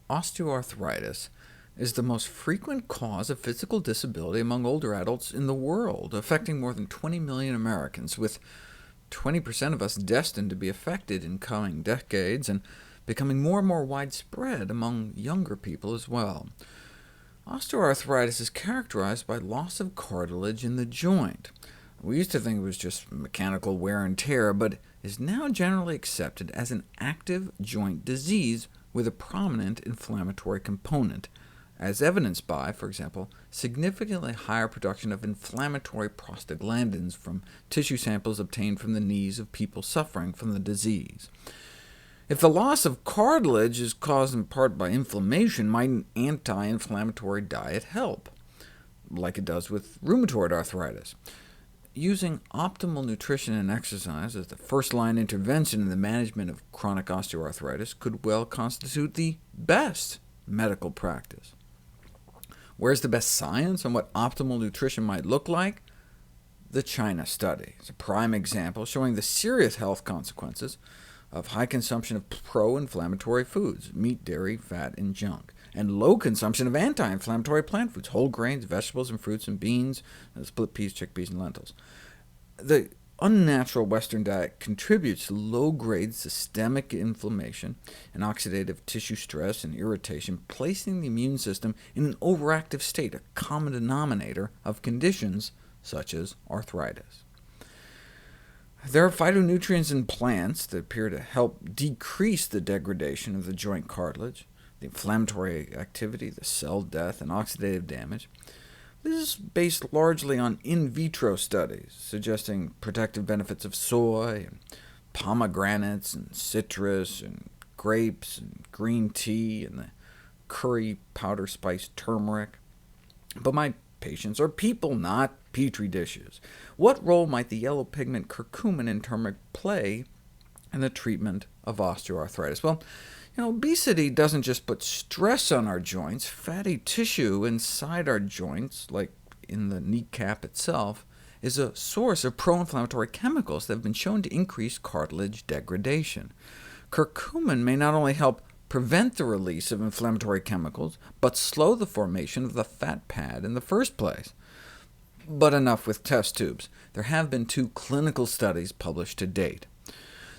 Osteoarthritis is the most frequent cause of physical disability among older adults in the world, affecting more than 20 million Americans, with 20% of us destined to be affected in coming decades, and becoming more and more widespread among younger people as well. Osteoarthritis is characterized by loss of cartilage in the joint. We used to think it was just mechanical wear and tear, but is now generally accepted as an active joint disease with a prominent inflammatory component, as evidenced by, for example, significantly higher production of inflammatory prostaglandins from tissue samples obtained from the knees of people suffering from the disease. If the loss of cartilage is caused in part by inflammation, might an anti-inflammatory diet help, like it does with rheumatoid arthritis? Using optimal nutrition and exercise as the first-line intervention in the management of chronic osteoarthritis could well constitute the best medical practice. Where's the best science on what optimal nutrition might look like? The China study is a prime example, showing the serious health consequences of high consumption of pro-inflammatory foods, meat, dairy, fat, and junk, and low consumption of anti-inflammatory plant foods, whole grains, vegetables, and fruits, and beans, split peas, chickpeas, and lentils. The unnatural Western diet contributes to low-grade systemic inflammation and oxidative tissue stress and irritation, placing the immune system in an overactive state, a common denominator of conditions such as arthritis. There are phytonutrients in plants that appear to help decrease the degradation of the joint cartilage, the inflammatory activity, the cell death, and oxidative damage. This is based largely on in vitro studies, suggesting protective benefits of soy, and pomegranates, and citrus, and grapes, and green tea, and the curry powder spice turmeric. But my patients are people, not petri dishes. What role might the yellow pigment curcumin in turmeric play in the treatment of osteoarthritis? Well, obesity doesn't just put stress on our joints. Fatty tissue inside our joints, like in the kneecap itself, is a source of pro-inflammatory chemicals that have been shown to increase cartilage degradation. Curcumin may not only help prevent the release of inflammatory chemicals, but slow the formation of the fat pad in the first place. But enough with test tubes. There have been 2 clinical studies published to date.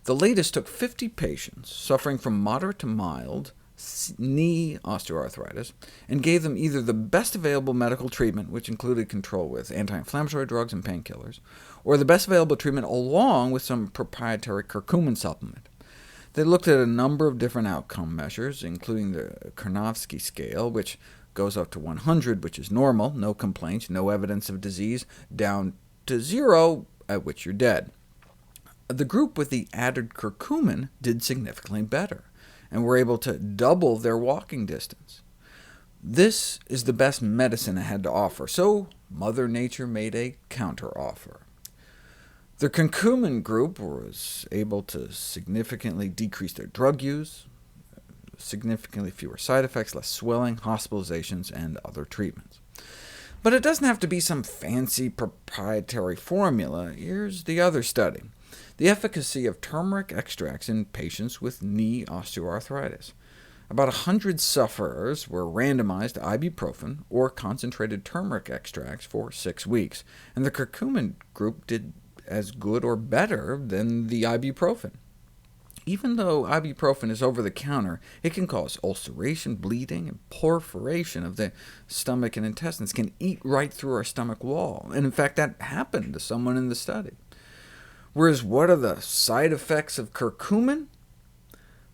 The latest took 50 patients suffering from moderate to mild knee osteoarthritis, and gave them either the best available medical treatment, which included control with anti-inflammatory drugs and painkillers, or the best available treatment along with some proprietary curcumin supplement. They looked at a number of different outcome measures, including the Karnofsky scale, which goes up to 100, which is normal, no complaints, no evidence of disease, down to 0, at which you're dead. The group with the added curcumin did significantly better, and were able to double their walking distance. This is the best medicine it had to offer, so Mother Nature made a counteroffer. The curcumin group was able to significantly decrease their drug use, significantly fewer side effects, less swelling, hospitalizations, and other treatments. But it doesn't have to be some fancy proprietary formula. Here's the other study: the efficacy of turmeric extracts in patients with knee osteoarthritis. About 100 sufferers were randomized to ibuprofen or concentrated turmeric extracts for 6 weeks, and the curcumin group did as good or better than the ibuprofen. Even though ibuprofen is over-the-counter, it can cause ulceration, bleeding, and perforation of the stomach and intestines, can eat right through our stomach wall, and in fact that happened to someone in the study. Whereas what are the side effects of curcumin?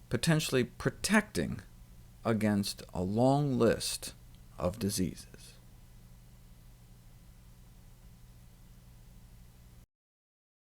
Potentially protecting against a long list of diseases.